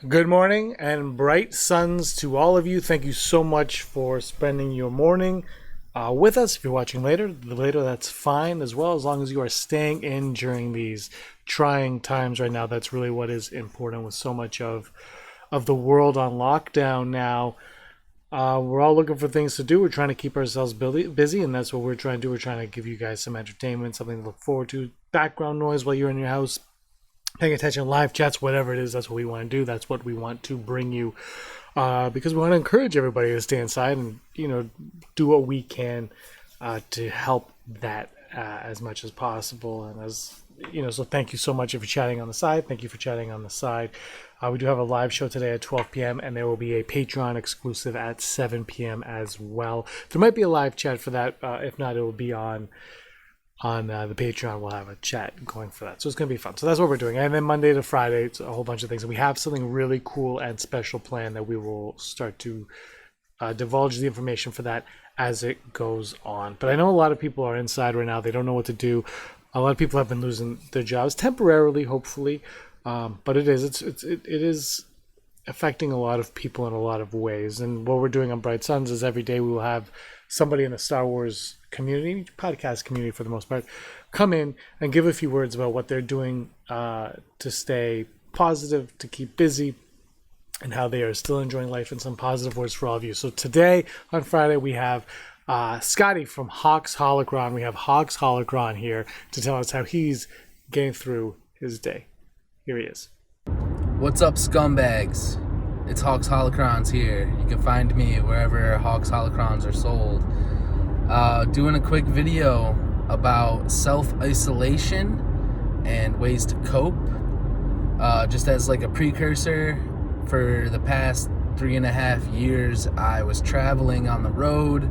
Good morning and bright suns to all of you. Thank you so much for spending your morning with us. If you're watching later, that's fine as well, as long as you are staying in during these trying times right now. That's really what is important with so much of the world on lockdown now. We're all looking for things to do. We're trying to keep ourselves busy, and that's what we're trying to do. We're trying to give you guys some entertainment, something to look forward to, background noise while you're in your house, paying attention, live chats, whatever it is. That's what we want to do. That's what we want to bring you, because we want to encourage everybody to stay inside and do what we can to help that as much as possible. And so thank you so much if you're chatting on the side. Thank you for chatting on the side. We do have a live show today at 12 p.m. and there will be a Patreon exclusive at 7 p.m. as well. There might be a live chat for that. If not, it will be on the Patreon. We'll have a chat going for that, so it's going to be fun. So that's what we're doing. And then Monday to Friday, it's a whole bunch of things, and we have something really cool and special planned that we will start to divulge the information for that as it goes on. But I know a lot of people are inside right now. They don't know what to do. A lot of people have been losing their jobs temporarily, hopefully, but it is affecting a lot of people in a lot of ways. And what we're doing on Bright Suns is every day we will have somebody in the Star Wars community, podcast community for the most part, come in and give a few words about what they're doing to stay positive, to keep busy, and how they are still enjoying life, and some positive words for all of you. So today, on Friday, we have Scotty from Hawks Holocron. We have Hawks Holocron here to tell us how he's getting through his day. Here he is. What's up, scumbags? It's Hawks Holocrons here. You can find me wherever Hawks Holocrons are sold. Doing a quick video about self-isolation and ways to cope. Just as like a precursor, for the past 3.5 years, I was traveling on the road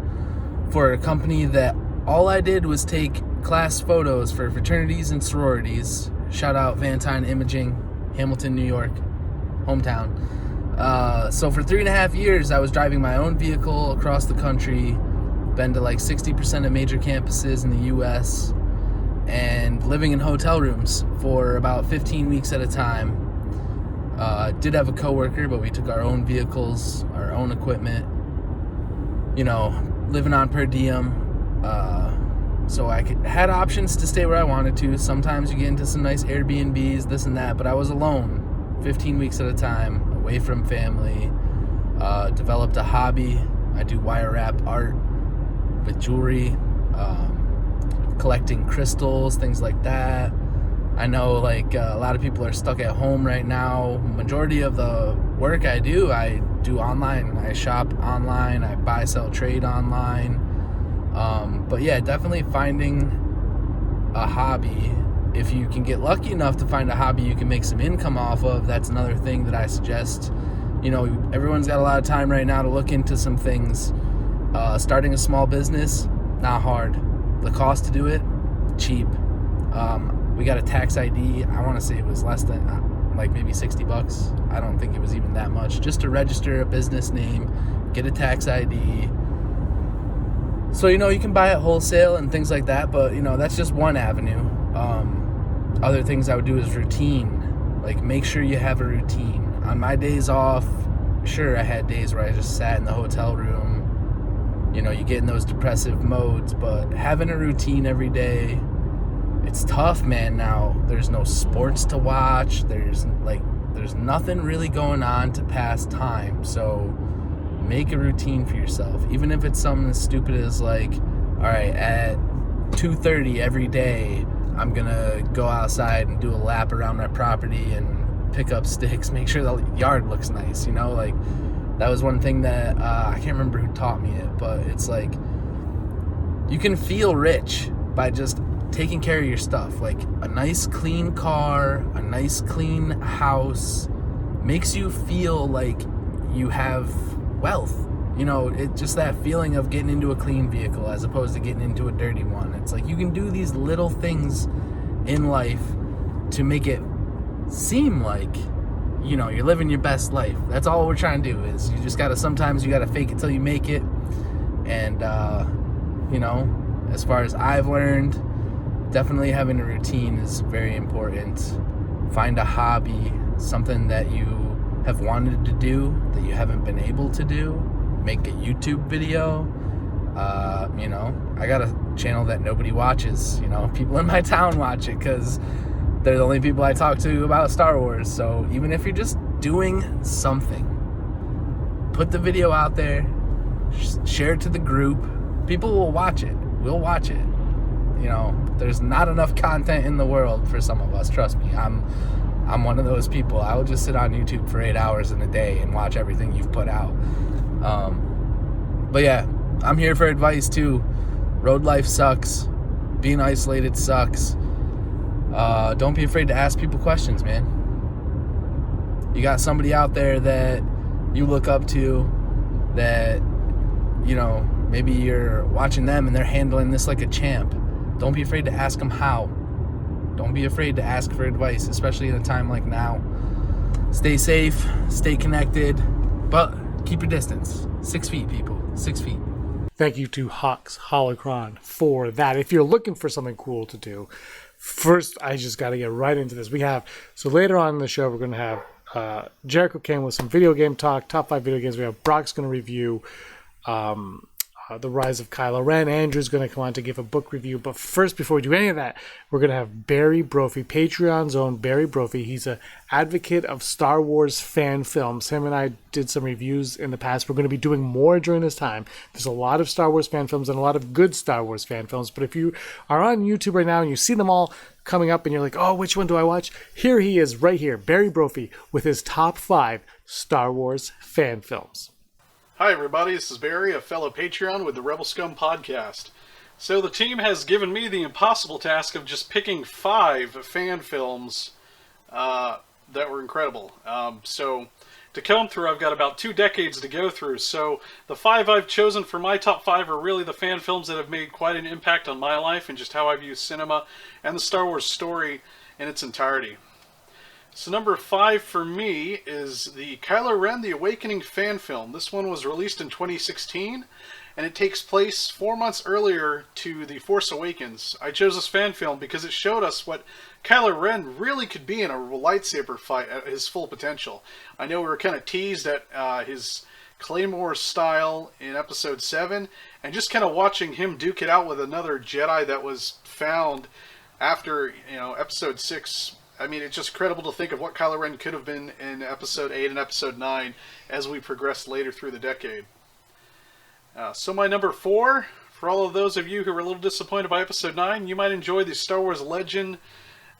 for a company that all I did was take class photos for fraternities and sororities. Shout out Vantine Imaging, Hamilton, New York, hometown. So for 3.5 years, I was driving my own vehicle across the country, been to like 60% of major campuses in the US, and living in hotel rooms for about 15 weeks at a time. Did have a coworker, but we took our own vehicles, our own equipment, living on per diem. So I had options to stay where I wanted to. Sometimes you get into some nice Airbnbs, this and that, but I was alone 15 weeks at a time, away from family. Developed a hobby. I do wire wrap art with jewelry, collecting crystals, things like that. I know a lot of people are stuck at home right now. Majority of the work I do online. I shop online, I buy, sell, trade online. But yeah, definitely finding a hobby. If you can get lucky enough to find a hobby you can make some income off of, that's another thing that I suggest. Everyone's got a lot of time right now to look into some things. Starting a small business, not hard. The cost to do it, cheap. We got a tax ID. I want to say it was less than maybe $60. I don't think it was even that much. Just to register a business name, get a tax ID. So, you can buy it wholesale and things like that, but, that's just one avenue. Other things I would do is routine. Make sure you have a routine. On my days off, sure, I had days where I just sat in the hotel room. You get in those depressive modes, but having a routine every day, it's tough, man. Now, there's no sports to watch. There's nothing really going on to pass time. So make a routine for yourself, even if it's something as stupid as all right, at 2:30 every day, I'm gonna go outside and do a lap around my property and pick up sticks, make sure the yard looks nice. That was one thing that I can't remember who taught me it, but it's you can feel rich by just taking care of your stuff. A nice clean car, a nice clean house makes you feel like you have wealth. It's just that feeling of getting into a clean vehicle as opposed to getting into a dirty one. It's you can do these little things in life to make it seem like you're living your best life. That's all we're trying to do. Is you just sometimes you gotta fake it till you make it. And as far as I've learned, definitely having a routine is very important. Find a hobby, something that you have wanted to do that you haven't been able to do. Make a YouTube video. You know, I got a channel that nobody watches. You know, people in my town watch it because they're the only people I talk to about Star Wars. So even if you're just doing something, put the video out there, share it to the group. People will watch it. We'll watch it. You know, there's not enough content in the world for some of us. Trust me, I'm one of those people. I will just sit on YouTube for 8 hours in a day and watch everything you've put out. But yeah, I'm here for advice too. Road life sucks. Being isolated sucks. Don't be afraid to ask people questions, man. You got somebody out there that you look up to, that, you know, maybe you're watching them and they're handling this like a champ. Don't be afraid to ask them how. Don't be afraid to ask for advice, especially in a time like now. Stay safe, stay connected, but keep your distance. 6 feet, people. 6 feet. Thank you to Hawks Holocron for that. If you're looking for something cool to do, first I just got to get right into this. So later on in the show, we're going to have Jericho came with some video game talk, top 5 video games. We have Brock's going to review The Rise of Kylo Ren. Andrew's going to come on to give a book review. But first, before we do any of that, we're going to have Barry Brophy, Patreon's own Barry Brophy. He's an advocate of Star Wars fan films. Him and I did some reviews in the past. We're going to be doing more during this time. There's a lot of Star Wars fan films and a lot of good Star Wars fan films. But if you are on YouTube right now and you see them all coming up and you're like, oh, which one do I watch? Here he is right here, Barry Brophy, with his top 5 Star Wars fan films. Hi everybody, this is Barry, a fellow Patreon with the Rebel Scum podcast. So the team has given me the impossible task of just picking 5 fan films that were incredible. So to comb through, I've got about 2 decades to go through. So the 5 I've chosen for my top 5 are really the fan films that have made quite an impact on my life and just how I view cinema and the Star Wars story in its entirety. So number 5 for me is the Kylo Ren The Awakening fan film. This one was released in 2016, and it takes place 4 months earlier to The Force Awakens. I chose this fan film because it showed us what Kylo Ren really could be in a lightsaber fight at his full potential. I know we were kind of teased at his Claymore style in Episode 7, and just kind of watching him duke it out with another Jedi that was found after, Episode 6. I mean, it's just incredible to think of what Kylo Ren could have been in Episode 8 and Episode 9 as we progress later through the decade. So my number 4, for all of those of you who were a little disappointed by Episode 9, you might enjoy the Star Wars Legend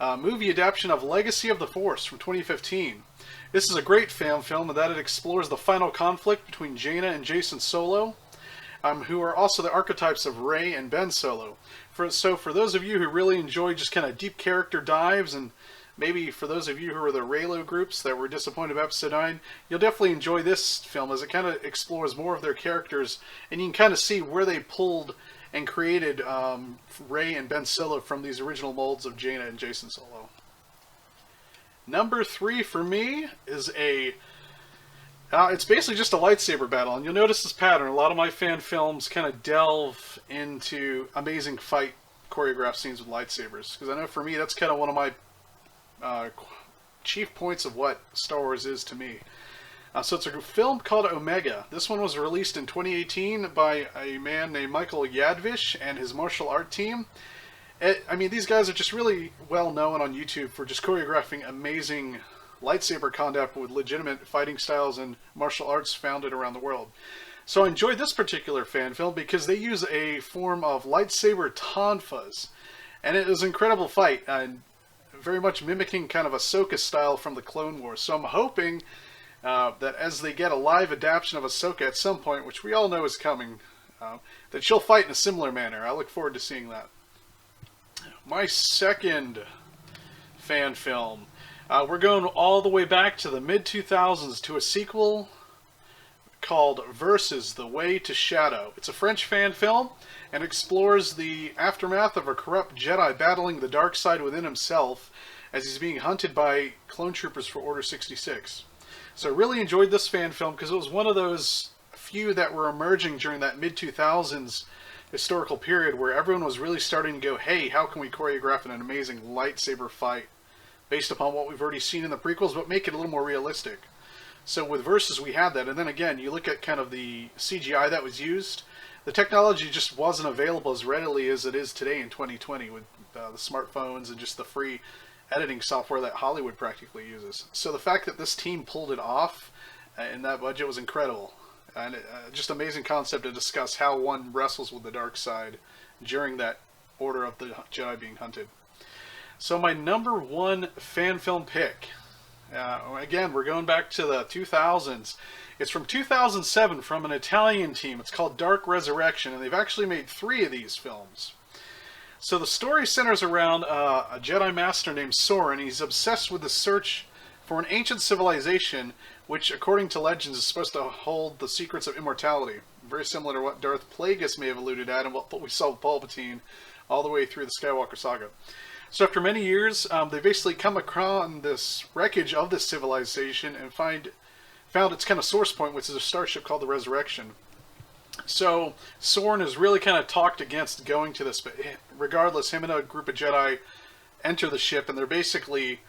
movie adaptation of Legacy of the Force from 2015. This is a great fan film in that it explores the final conflict between Jaina and Jacen Solo, who are also the archetypes of Rey and Ben Solo. So for those of you who really enjoy just kind of deep character dives, and maybe for those of you who are the Reylo groups that were disappointed about Episode 9, you'll definitely enjoy this film as it kind of explores more of their characters, and you can kind of see where they pulled and created Rey and Ben Solo from these original molds of Jaina and Jacen Solo. Number 3 for me is it's basically just a lightsaber battle, and you'll notice this pattern. A lot of my fan films kind of delve into amazing fight choreographed scenes with lightsabers, because I know for me that's kind of one of my chief points of what Star Wars is to me. So it's a film called Omega. This one was released in 2018 by a man named Michael Yadvish and his martial art team. These guys are just really well known on YouTube for just choreographing amazing lightsaber combat with legitimate fighting styles and martial arts founded around the world. So I enjoyed this particular fan film because they use a form of lightsaber tonfas, and it was an incredible fight, and very much mimicking kind of Ahsoka style from the Clone Wars. So I'm hoping that as they get a live adaptation of Ahsoka at some point, which we all know is coming, that she'll fight in a similar manner. I look forward to seeing that. My second fan film, we're going all the way back to the mid-2000s to a sequel called Versus: The Way to Shadow. It's a French fan film and explores the aftermath of a corrupt Jedi battling the dark side within himself as he's being hunted by clone troopers for Order 66. So I really enjoyed this fan film because it was one of those few that were emerging during that mid-2000s historical period where everyone was really starting to go, hey, how can we choreograph an amazing lightsaber fight based upon what we've already seen in the prequels, but make it a little more realistic. So with Versus, we had that. And then again, you look at kind of the CGI that was used. The technology just wasn't available as readily as it is today in 2020 with the smartphones and just the free editing software that Hollywood practically uses. So the fact that this team pulled it off in that budget was incredible. And just amazing concept to discuss how one wrestles with the dark side during that order of the Jedi being hunted. So my number one fan film pick, again, we're going back to the 2000s. It's from 2007 from an Italian team. It's called Dark Resurrection, and they've actually made 3 of these films. So the story centers around a Jedi Master named Soren. He's obsessed with the search for an ancient civilization which, according to legends, is supposed to hold the secrets of immortality. Very similar to what Darth Plagueis may have alluded at and what we saw with Palpatine all the way through the Skywalker saga. So after many years, they basically come across this wreckage of this civilization and found its kind of source point, which is a starship called the Resurrection. So Soren is really kind of talked against going to this, but regardless, him and a group of Jedi enter the ship, and they're basically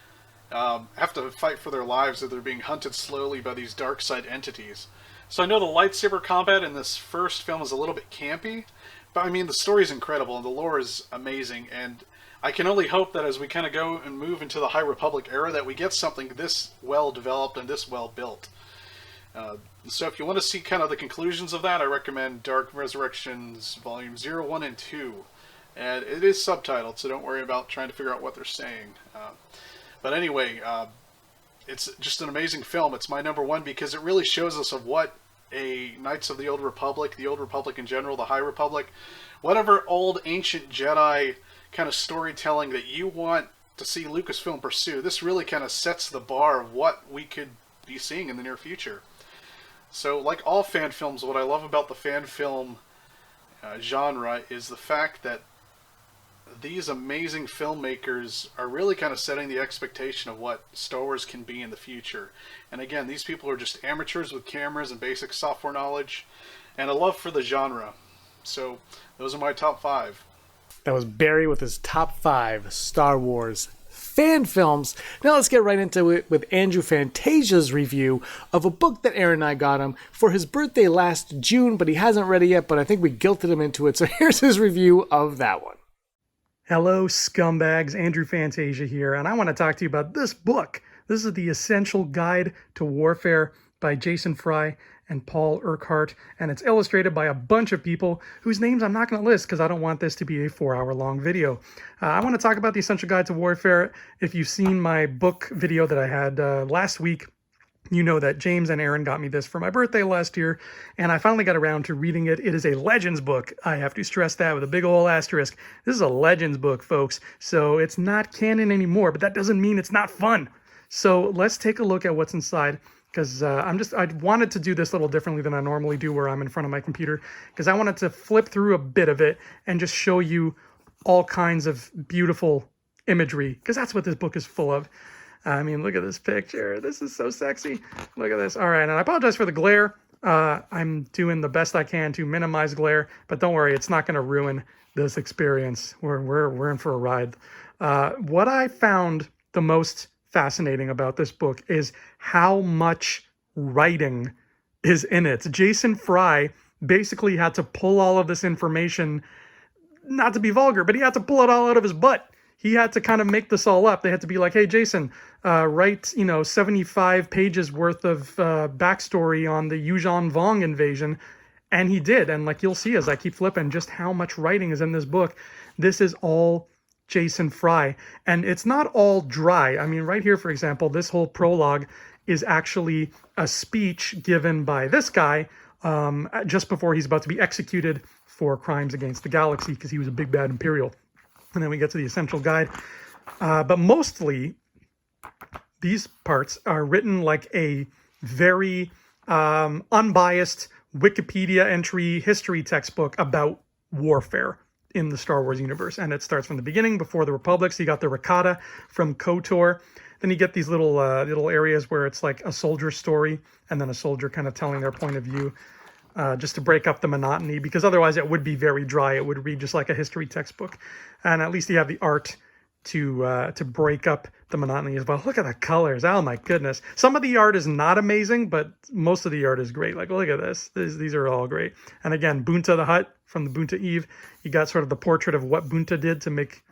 have to fight for their lives as they're being hunted slowly by these dark side entities. So I know the lightsaber combat in this first film is a little bit campy, but I mean the story is incredible and the lore is amazing, and I can only hope that as we kind of go and move into the High Republic era that we get something this well developed and this well built. So if you want to see kind of the conclusions of that, I recommend Dark Resurrections Volume 0, 1, and 2. And it is subtitled, so don't worry about trying to figure out what they're saying. But anyway, it's just an amazing film. It's my number one because it really shows us of what a Knights of the Old Republic in general, the High Republic, whatever old ancient Jedi kind of storytelling that you want to see Lucasfilm pursue, this really kind of sets the bar of what we could be seeing in the near future. So, like all fan films, what I love about the fan film genre is the fact that these amazing filmmakers are really kind of setting the expectation of what Star Wars can be in the future. And again, these people are just amateurs with cameras and basic software knowledge and a love for the genre. So, those are my top 5. That was Barry with his top 5 Star Wars fan films. Now let's get right into it with Andrew Fantasia's review of a book that Aaron and I got him for his birthday last June, but he hasn't read it yet, but I think we guilted him into it. So here's his review of that one. Hello, scumbags. Andrew Fantasia here, and I want to talk to you about this book. This is The Essential Guide to Warfare by Jason Fry and Paul Urquhart, and it's illustrated by a bunch of people whose names I'm not going to list because I don't want this to be a 4-hour-long video. I want to talk about The Essential Guide to Warfare. If you've seen my book video that I had last week, you know that James and Aaron got me this for my birthday last year, and I finally got around to reading it. It is a Legends book. I have to stress that with a big ol' asterisk. This is a Legends book, folks, so it's not canon anymore, but that doesn't mean it's not fun. So let's take a look at what's inside, because I wanted to do this a little differently than I normally do where I'm in front of my computer, because I wanted to flip through a bit of it and just show you all kinds of beautiful imagery, because that's what this book is full of. I mean, look at this picture. This is so sexy. Look at this. All right, and I apologize for the glare. I'm doing the best I can to minimize glare, but don't worry, it's not going to ruin this experience. We're in for a ride. What I found the most fascinating about this book is how much writing is in it. Jason Fry basically had to pull all of this information, not to be vulgar, but he had to pull it all out of his butt. He had to kind of make this all up. They had to be like, hey, Jason, write, 75 pages worth of backstory on the Yuuzhan Vong invasion. And he did. And like you'll see as I keep flipping just how much writing is in this book. This is all Jason Fry. And it's not all dry. I mean, right here, for example, this whole prologue is actually a speech given by this guy just before he's about to be executed for crimes against the galaxy because he was a big bad Imperial. And then we get to the Essential Guide. But mostly, these parts are written like a very unbiased Wikipedia entry history textbook about warfare in the Star Wars universe. And it starts from the beginning, before the Republic. So you got the Rakata from KOTOR. Then you get these little areas where it's like a soldier story, and then a soldier kind of telling their point of view. Just to break up the monotony, because otherwise it would be very dry. It would read just like a history textbook. And at least you have the art to break up the monotony as well. Look at the colors. Oh my goodness. Some of the art is not amazing, but most of the art is great. Like, look at this. These are all great. And again, Bunta the Hutt from the Bunta Eve. You got sort of the portrait of what Bunta did to make,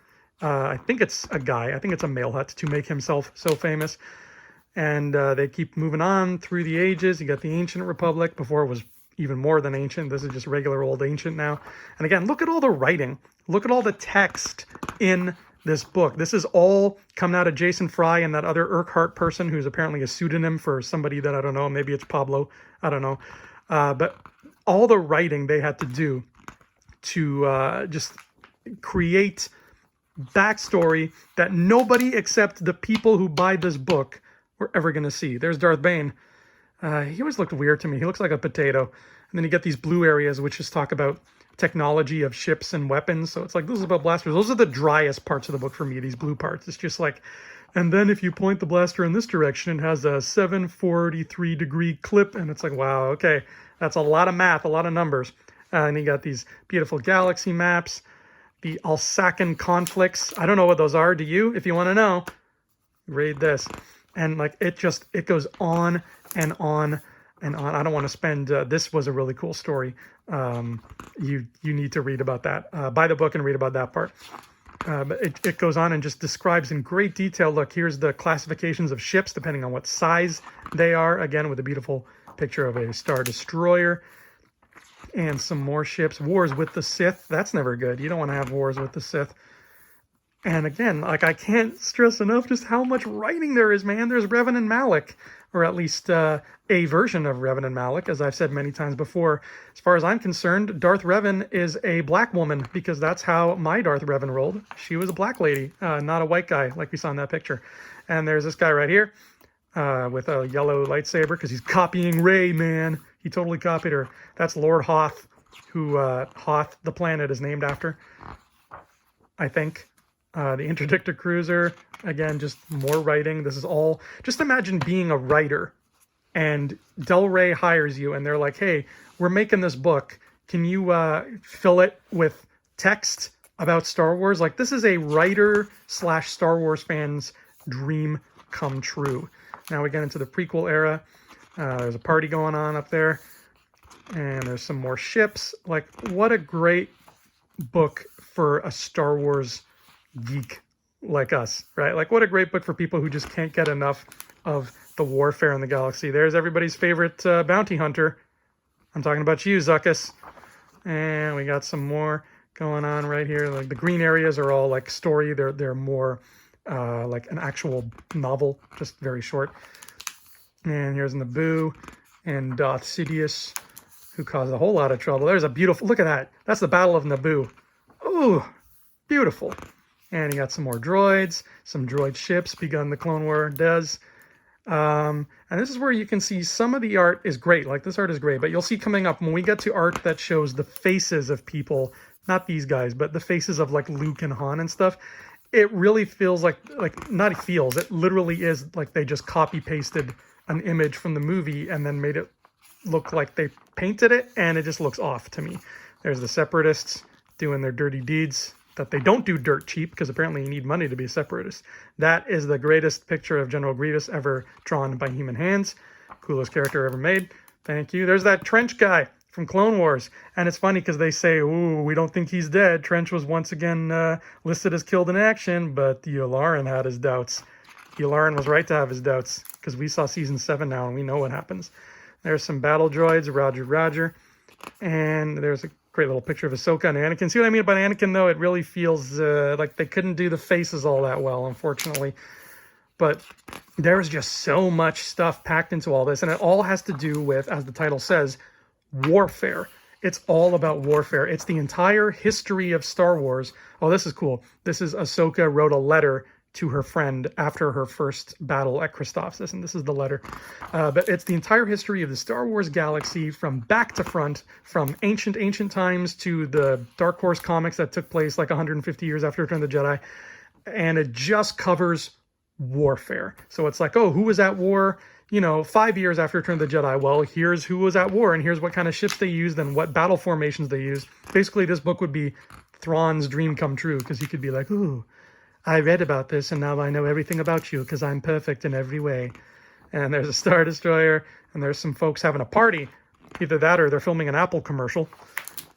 I think it's a guy, I think it's a male Hutt, to make himself so famous. And they keep moving on through the ages. You got the Ancient Republic. Before it was even more than ancient. This is just regular old ancient now. And again, look at all the writing. Look at all the text in this book. This is all coming out of Jason Fry and that other Urquhart person who's apparently a pseudonym for somebody that I don't know. Maybe it's Pablo. I don't know. But all the writing they had to do to just create backstory that nobody except the people who buy this book were ever going to see. There's Darth Bane. He always looked weird to me. He looks like a potato. And then you get these blue areas, which just talk about technology of ships and weapons. So it's like, this is about blasters. Those are the driest parts of the book for me, these blue parts. It's just like, and then if you point the blaster in this direction, it has a 743 degree clip. And it's like, wow, okay, that's a lot of math, a lot of numbers. And you got these beautiful galaxy maps, the Alsacan conflicts. I don't know what those are. Do you? If you want to know, read this. And like, it goes on and on and on. I don't want to spend, this was a really cool story. You need to read about that. Buy the book and read about that part. But it goes on and just describes in great detail. Look, here's the classifications of ships depending on what size they are. Again, with a beautiful picture of a Star Destroyer and some more ships. Wars with the Sith. That's never good. You don't want to have wars with the Sith. And again, like, I can't stress enough just how much writing there is, man. There's Revan and Malak, or at least a version of Revan and Malak, as I've said many times before. As far as I'm concerned, Darth Revan is a black woman, because that's how my Darth Revan rolled. She was a black lady, not a white guy, like we saw in that picture. And there's this guy right here with a yellow lightsaber, because he's copying Rey, man. He totally copied her. That's Lord Hoth, who Hoth, the planet, is named after, I think. The Interdictor Cruiser, again, just more writing. This is all, just imagine being a writer and Del Rey hires you and they're like, hey, we're making this book. Can you fill it with text about Star Wars? Like, this is a writer / Star Wars fan's dream come true. Now we get into the prequel era. There's a party going on up there and there's some more ships. Like, what a great book for a Star Wars geek like us, right? Like, what a great book for people who just can't get enough of the warfare in the galaxy. There's everybody's favorite bounty hunter. I'm talking about you, Zuckus. And we got some more going on right here. Like, the green areas are all like story. They're more like an actual novel, just very short. And here's Naboo and Darth Sidious, who caused a whole lot of trouble. There's a beautiful, look at that. That's the Battle of Naboo. Ooh, beautiful. And you got some more droids, some droid ships, begun the Clone War does. And this is where you can see some of the art is great. Like, this art is great, but you'll see coming up when we get to art that shows the faces of people, not these guys, but the faces of like Luke and Han and stuff. It really feels like not it feels, it literally is like they just copy pasted an image from the movie and then made it look like they painted it, and it just looks off to me. There's the Separatists doing their dirty deeds that they don't do dirt cheap, because apparently you need money to be a separatist. That is the greatest picture of General Grievous ever drawn by human hands. Coolest character ever made. Thank you. There's that Trench guy from Clone Wars. And it's funny because they say, ooh, we don't think he's dead. Trench was once again listed as killed in action, but Yularen had his doubts. Yularen was right to have his doubts, because we saw season 7 now and we know what happens. There's some battle droids, Roger, Roger. And there's a great little picture of Ahsoka and Anakin. See what I mean about Anakin, though? It really feels like they couldn't do the faces all that well, unfortunately. But there's just so much stuff packed into all this, and it all has to do with, as the title says, warfare. It's all about warfare. It's the entire history of Star Wars. Oh, this is cool. This is Ahsoka wrote a letter to her friend after her first battle at Christophsis, and this is the letter. But it's the entire history of the Star Wars galaxy from back to front, from ancient times to the Dark Horse comics that took place like 150 years after Return of the Jedi, and it just covers warfare. So it's like, oh, who was at war, 5 years after Return of the Jedi? Well, here's who was at war, and here's what kind of ships they used and what battle formations they used. Basically, this book would be Thrawn's dream come true, because he could be like, ooh, I read about this and now I know everything about you because I'm perfect in every way. And there's a Star Destroyer, and there's some folks having a party. Either that or they're filming an Apple commercial.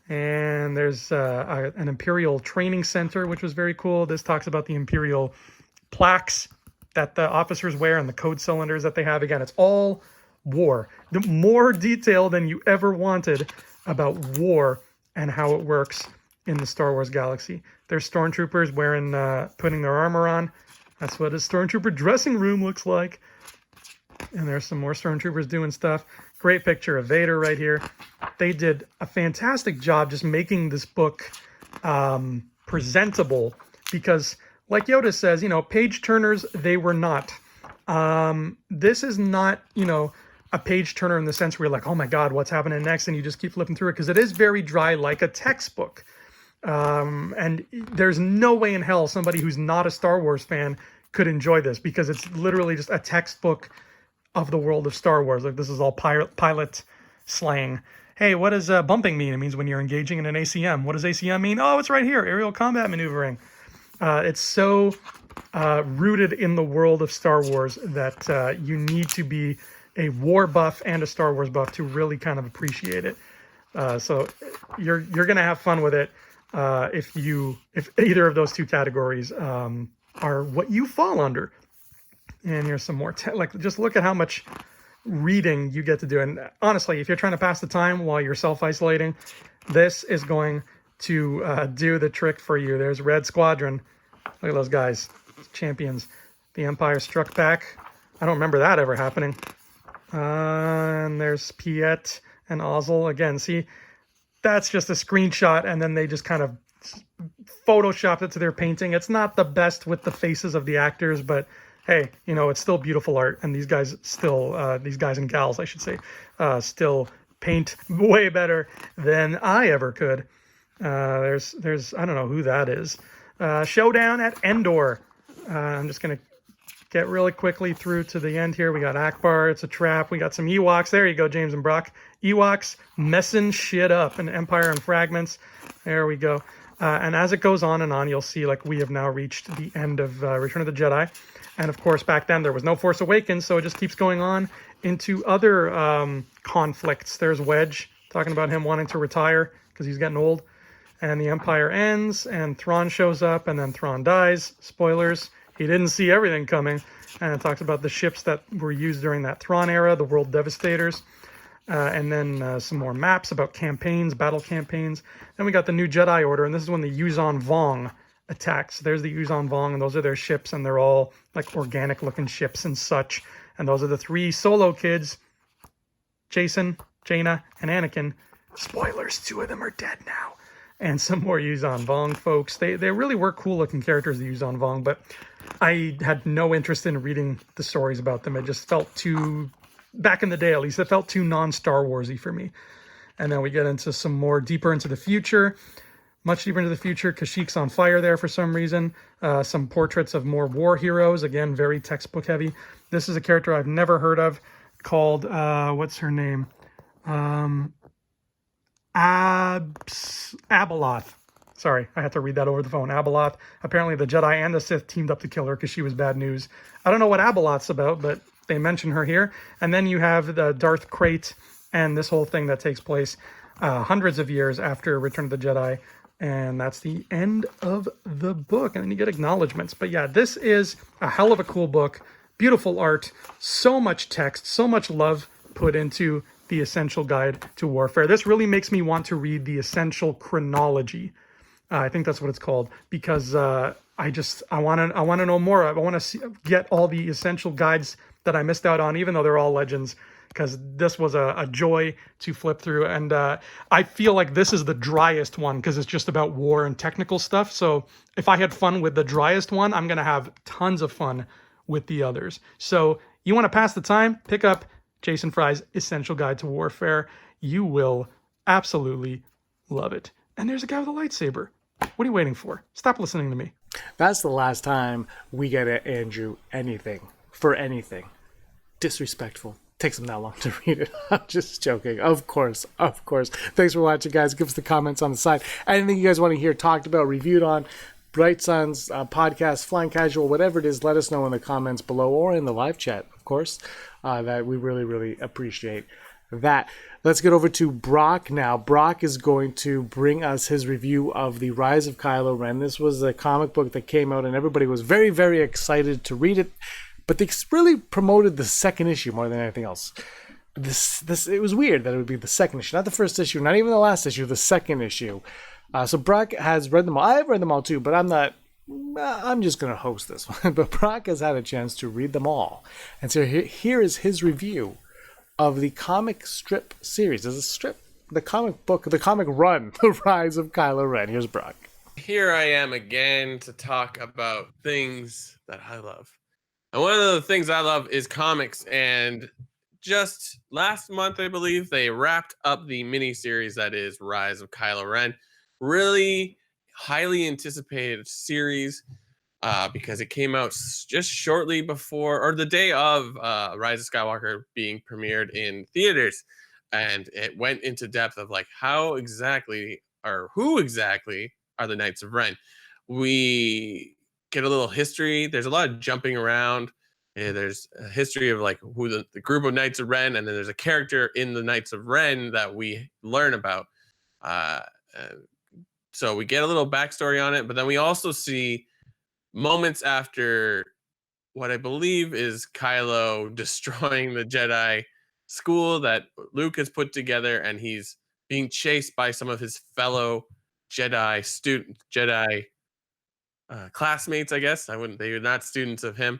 And there's an Imperial training center, which was very cool. This talks about the Imperial plaques that the officers wear and the code cylinders that they have. Again, it's all war. The more detail than you ever wanted about war and how it works in the Star Wars galaxy. There's stormtroopers wearing, putting their armor on. That's what a stormtrooper dressing room looks like. And there's some more stormtroopers doing stuff. Great picture of Vader right here. They did a fantastic job just making this book presentable because, like Yoda says, page turners, they were not. This is not, a page turner in the sense where you're like, oh my God, what's happening next? And you just keep flipping through it because it is very dry like a textbook. And there's no way in hell somebody who's not a Star Wars fan could enjoy this because it's literally just a textbook of the world of Star Wars. Like, this is all pilot slang. Hey, what does bumping mean? It means when you're engaging in an ACM. What does ACM mean? Oh, it's right here, aerial combat maneuvering. It's so rooted in the world of Star Wars that you need to be a war buff and a Star Wars buff to really kind of appreciate it. So you're gonna have fun with it if either of those two categories are what you fall under. And here's some more, just look at how much reading you get to do. And honestly, if you're trying to pass the time while you're self-isolating, this is going to do the trick for you. There's Red Squadron. Look at those guys, champions. The Empire struck back. I don't remember that ever happening. And there's Piet and Ozzel. Again, see, that's just a screenshot, and then they just kind of photoshopped it to their painting. It's not the best with the faces of the actors, but hey, it's still beautiful art, and these guys and gals, I should say, still paint way better than I ever could. There's I don't know who that is. Showdown at Endor. I'm just gonna get really quickly through to the end here. We got Akbar, it's a trap. We got some Ewoks. There you go, James and Brock. Ewoks messing shit up in Empire and Fragments. There we go. And as it goes on and on, you'll see we have now reached the end of Return of the Jedi. And of course, back then there was no Force Awakens, so it just keeps going on into other conflicts. There's Wedge, talking about him wanting to retire because he's getting old. And the Empire ends, and Thrawn shows up, and then Thrawn dies. Spoilers, he didn't see everything coming. And it talks about the ships that were used during that Thrawn era, the World Devastators. And then some more maps about campaigns, battle campaigns. Then we got the New Jedi Order, and this is when the Yuuzhan Vong attacks. There's the Yuuzhan Vong, and those are their ships, and they're all organic-looking ships and such. And those are the three Solo kids, Jason, Jaina, and Anakin. Spoilers, 2 of them are dead now. And some more Yuuzhan Vong folks. They really were cool-looking characters, the Yuuzhan Vong, but I had no interest in reading the stories about them. It just felt too, back in the day at least, it felt too non-Star Warsy for me. And then we get into some more deeper into the future. Much deeper into the future, Kashyyyk's on fire there for some reason. Some portraits of more war heroes. Again, very textbook heavy. This is a character I've never heard of called, what's her name? Abeloth. Sorry, I had to read that over the phone. Abeloth. Apparently the Jedi and the Sith teamed up to kill her because she was bad news. I don't know what Abeloth's about, but they mention her here. And then you have the Darth Krayt and this whole thing that takes place hundreds of years after Return of the Jedi. And that's the end of the book. And then you get acknowledgments. But yeah, this is a hell of a cool book. Beautiful art. So much text. So much love put into the Essential Guide to Warfare. This really makes me want to read the Essential Chronology. I think that's what it's called. Because I want to know more. I want to get all the essential guides that I missed out on, even though they're all legends. Because this was a joy to flip through. And I feel like this is the driest one because it's just about war and technical stuff. So if I had fun with the driest one, I'm going to have tons of fun with the others. So you want to pass the time? Pick up Jason Fry's Essential Guide to Warfare. You will absolutely love it. And there's a guy with a lightsaber. What are you waiting for? Stop listening to me. That's the last time we get Andrew anything for anything. Disrespectful. Takes them that long to read it. I'm just joking. Of course. Thanks for watching, guys. Give us the comments on the side. Anything you guys want to hear talked about, reviewed on, Bright Suns podcast, Flying Casual, whatever it is, let us know in the comments below or in the live chat, of course. That we really, really appreciate that. Let's get over to Brock now. Brock is going to bring us his review of The Rise of Kylo Ren. This was a comic book that came out and everybody was very, very excited to read it, but they really promoted the second issue more than anything else. It was weird that it would be the second issue, not the first issue, not even the last issue, the second issue. So Brock has read them all. I've read them all too, but I'm just going to host this one. But Brock has had a chance to read them all. And so here is his review of the comic strip series. There's a strip, the comic book, the comic run, The Rise of Kylo Ren. Here's Brock. Here I am again to talk about things that I love. And one of the things I love is comics. And just last month, I believe, they wrapped up the miniseries that is Rise of Kylo Ren. Really highly anticipated series because it came out just shortly before, or the day of Rise of Skywalker being premiered in theaters. And it went into depth of like how exactly or who exactly are the Knights of Ren. We get a little history. There's a lot of jumping around. There's a history of like who the group of Knights of Ren, and then there's a character in the Knights of Ren that we learn about. So we get a little backstory on it, but then we also see moments after what I believe is Kylo destroying the Jedi school that Luke has put together, and he's being chased by some of his fellow Jedi classmates, I guess. They're not students of him.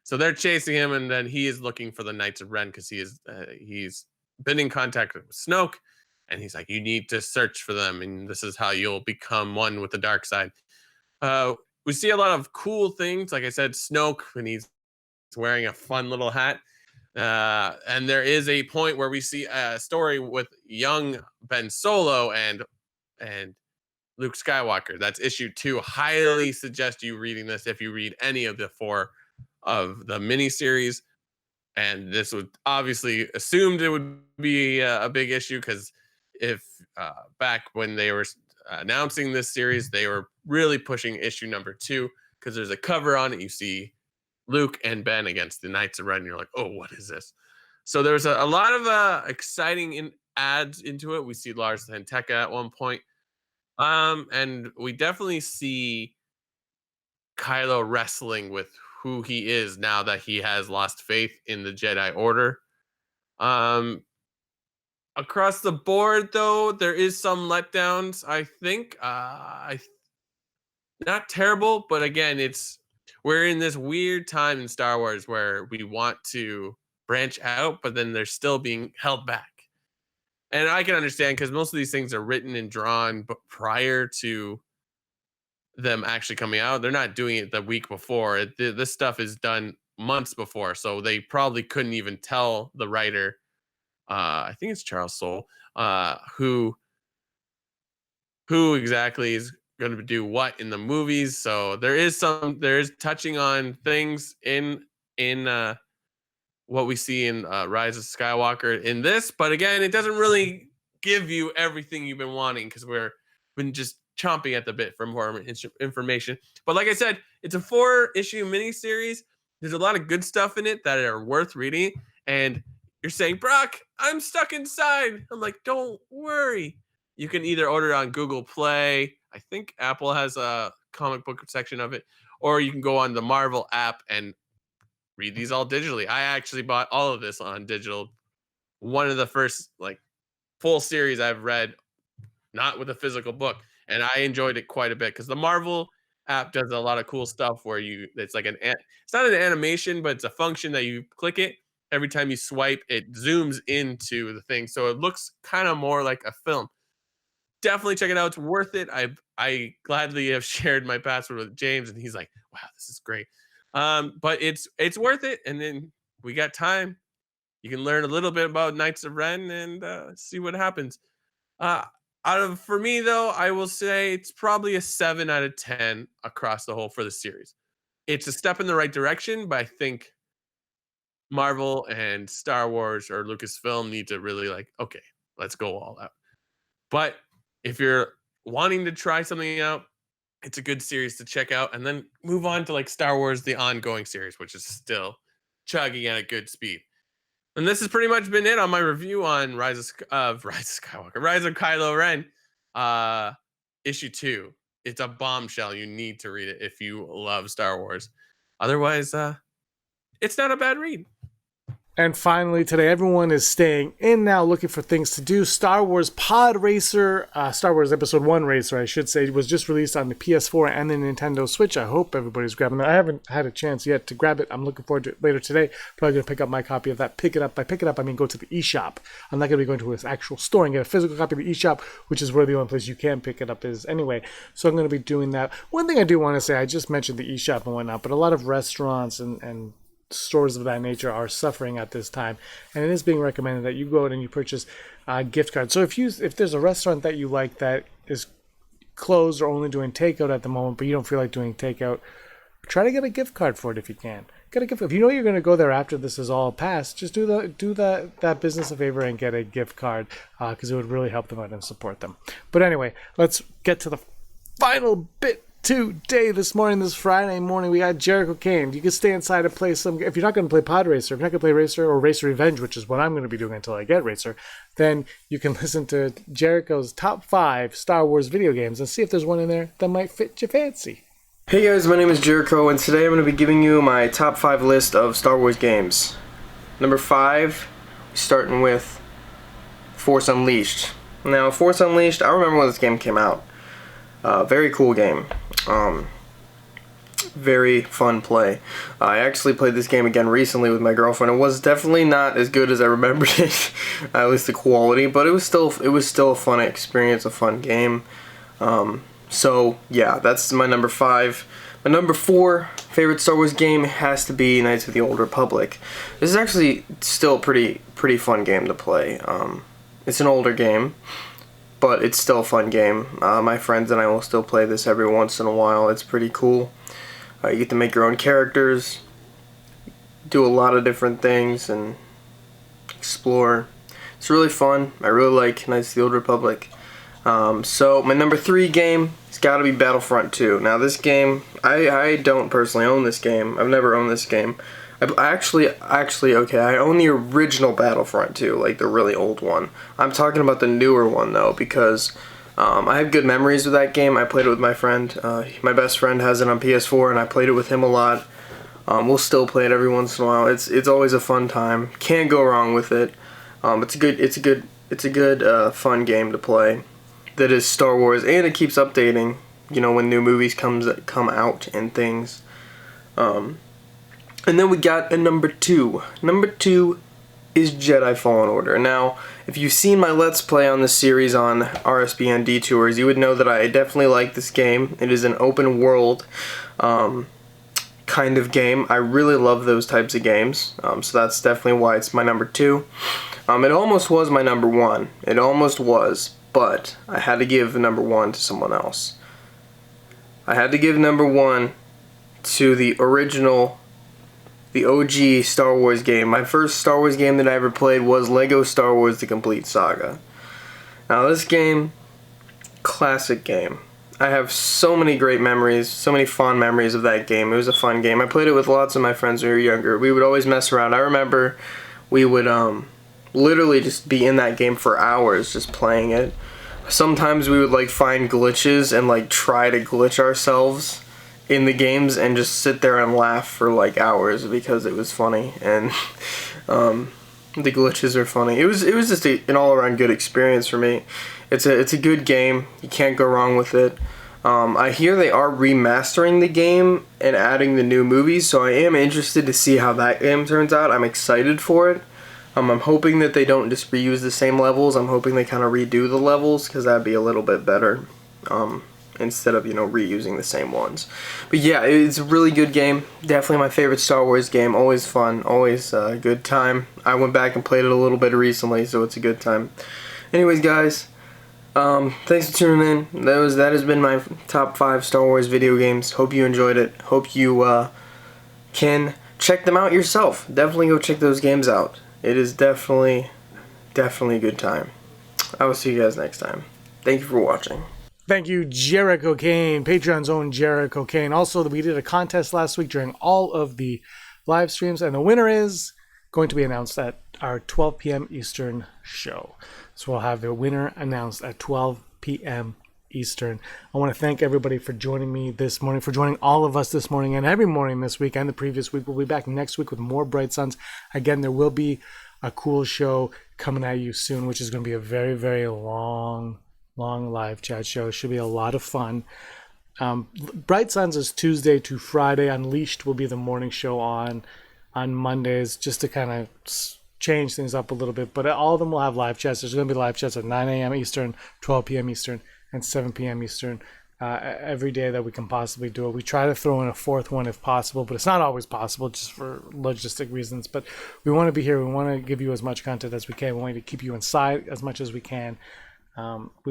So they're chasing him, and then he is looking for the Knights of Ren because he's been in contact with Snoke, and he's like, you need to search for them, and this is how you'll become one with the dark side. We see a lot of cool things. Like I said, Snoke, when he's wearing a fun little hat. And there is a point where we see a story with young Ben Solo and Luke Skywalker. That's issue 2. Highly suggest you reading this if you read any of the 4 of the miniseries. And this would obviously assumed it would be a big issue because if back when they were announcing this series, they were really pushing issue number 2 because there's a cover on it. You see Luke and Ben against the Knights of Ren. And you're like, oh, what is this? So there's a lot of exciting ads into it. We see Lars Santeca at one point. And we definitely see Kylo wrestling with who he is now that he has lost faith in the Jedi Order. Across the board, though, there is some letdowns, I think. Not terrible, but again, we're in this weird time in Star Wars where we want to branch out, but then they're still being held back. And I can understand because most of these things are written and drawn prior to them actually coming out. They're not doing it the week before. This stuff is done months before, so they probably couldn't even tell the writer, I think it's Charles Soule, who exactly is going to do what in the movies. So there is touching on things in what we see in Rise of Skywalker in this, but again, it doesn't really give you everything you've been wanting because we've been just chomping at the bit for more information. But like I said, it's a 4-issue miniseries. There's a lot of good stuff in it that are worth reading. And you're saying, Brock, I'm stuck inside. I'm like, don't worry. You can either order it on Google Play. I think Apple has a comic book section of it. Or you can go on the Marvel app and read these all digitally. I actually bought all of this on digital. One of the first full series I've read, not with a physical book. And I enjoyed it quite a bit because the Marvel app does a lot of cool stuff where it's like it's not an animation, but it's a function that you click it. Every time you swipe, it zooms into the thing. So it looks kind of more like a film. Definitely check it out. It's worth it. I gladly have shared my password with James, and he's like, wow, this is great. But it's worth it. And then we got time. You can learn a little bit about Knights of Ren and see what happens. For me, though, I will say it's probably a 7 out of 10 across the whole for the series. It's a step in the right direction, but I think Marvel and Star Wars or Lucasfilm need to really okay, let's go all out. But if you're wanting to try something out, it's a good series to check out, and then move on to like Star Wars, the ongoing series, which is still chugging at a good speed. And this has pretty much been it on my review on Rise of Skywalker, Rise of Kylo Ren, issue 2. It's a bombshell. You need to read it if you love Star Wars. Otherwise, it's not a bad read. And finally, today, everyone is staying in now, looking for things to do. Star Wars Pod Racer, Star Wars Episode 1 Racer, I should say, was just released on the PS4 and the Nintendo Switch. I hope everybody's grabbing it. I haven't had a chance yet to grab it. I'm looking forward to it later today. Probably going to pick up my copy of that. Pick it up. By pick it up, I mean go to the eShop. I'm not going to be going to an actual store and get a physical copy of the eShop, which is where the only place you can pick it up is anyway. So I'm going to be doing that. One thing I do want to say, I just mentioned the eShop and whatnot, but a lot of restaurants and stores of that nature are suffering at this time, and it is being recommended that you go out and you purchase gift cards. So if there's a restaurant that you like that is closed or only doing takeout at the moment, but you don't feel like doing takeout, try to get a gift card for it if you can. Get a gift. If you know you're going to go there after this is all passed, just do that business a favor and get a gift card, because it would really help them out and support them. But anyway, let's get to the final bit. Today, this morning, this Friday morning, we got Jericho Kane. You can stay inside and play some. If you're not going to play Pod Racer, if you're not going to play Racer or Racer Revenge, which is what I'm going to be doing until I get Racer, then you can listen to Jericho's top 5 Star Wars video games and see if there's one in there that might fit your fancy. Hey guys, my name is Jericho, and today I'm going to be giving you my top 5 list of Star Wars games. Number 5, starting with Force Unleashed. Now, Force Unleashed, I remember when this game came out. Very cool game. Very fun play. I actually played this game again recently with my girlfriend. It was definitely not as good as I remembered it, at least the quality, but it was still a fun experience, a fun game. So yeah, that's my number 5. My number 4 favorite Star Wars game has to be Knights of the Old Republic. This is actually still a pretty fun game to play. It's an older game, but it's still a fun game. My friends and I will still play this every once in a while. It's pretty cool. You get to make your own characters, do a lot of different things, and explore. It's really fun. I really like Knights of the Old Republic. So my number 3 game has got to be Battlefront 2. Now this game, I don't personally own this game. I've never owned this game. I own the original Battlefront 2, like the really old one. I'm talking about the newer one though, because I have good memories with that game. I played it with my friend. My best friend has it on PS4, and I played it with him a lot. We'll still play it every once in a while. It's always a fun time. Can't go wrong with it. It's a good fun game to play. That is Star Wars, and it keeps updating. You know, when new movies come out and things. And then we got a number 2. Number 2 is Jedi Fallen Order. Now, if you've seen my Let's Play on this series on RSBN Detours, you would know that I definitely like this game. It is an open world kind of game. I really love those types of games, so that's definitely why it's my number 2. It almost was my number 1. It almost was, but I had to give number 1 to someone else. I had to give number 1 to the original, the OG Star Wars game. My first Star Wars game that I ever played was Lego Star Wars The Complete Saga. Now this game, classic game. I have so many great memories, so many fond memories of that game. It was a fun game. I played it with lots of my friends when we were younger. We would always mess around. I remember we would literally just be in that game for hours just playing it. Sometimes we would like find glitches and like try to glitch ourselves in the games and just sit there and laugh for like hours because it was funny, and the glitches are funny. It was just an all-around good experience for me. It's a good game. You can't go wrong with it. I hear they are remastering the game and adding the new movies, so I am interested to see how that game turns out. I'm excited for it. I'm hoping that they don't just reuse the same levels. I'm hoping they kind of redo the levels, because that'd be a little bit better. Instead of, reusing the same ones. But yeah, it's a really good game. Definitely my favorite Star Wars game. Always fun. Always a good time. I went back and played it a little bit recently, so it's a good time. Anyways, guys, thanks for tuning in. That has been my top 5 Star Wars video games. Hope you enjoyed it. Hope you can check them out yourself. Definitely go check those games out. It is definitely a good time. I will see you guys next time. Thank you for watching. Thank you, Jericho Kane, Patreon's own Jericho Kane. Also, we did a contest last week during all of the live streams, and the winner is going to be announced at our 12 p.m. Eastern show. So we'll have the winner announced at 12 p.m. Eastern. I want to thank everybody for joining me this morning, for joining all of us this morning and every morning this week and the previous week. We'll be back next week with more Bright Suns. Again, there will be a cool show coming at you soon, which is going to be a very, very long live chat show. It should be a lot of fun. Bright Suns is Tuesday to Friday. Unleashed will be the morning show on Mondays, just to kind of change things up a little bit. But all of them will have live chats. There's going to be live chats at 9 a.m. Eastern, 12 p.m. Eastern, and 7 p.m. Eastern every day that we can possibly do it. We try to throw in a fourth one if possible, but it's not always possible just for logistic reasons. But we want to be here. We want to give you as much content as we can. We want to keep you inside as much as we can. We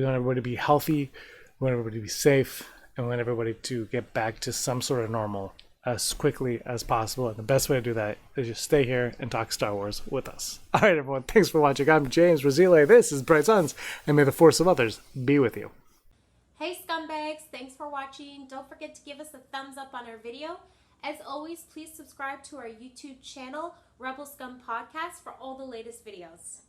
want everybody to be healthy. We want everybody to be safe. And we want everybody to get back to some sort of normal as quickly as possible. And the best way to do that is just stay here and talk Star Wars with us. All right, everyone. Thanks for watching. I'm James Razile. This is Bright Suns. And may the force of others be with you. Hey scumbags, thanks for watching. Don't forget to give us a thumbs up on our video. As always, please subscribe to our YouTube channel, Rebel Scum Podcast, for all the latest videos.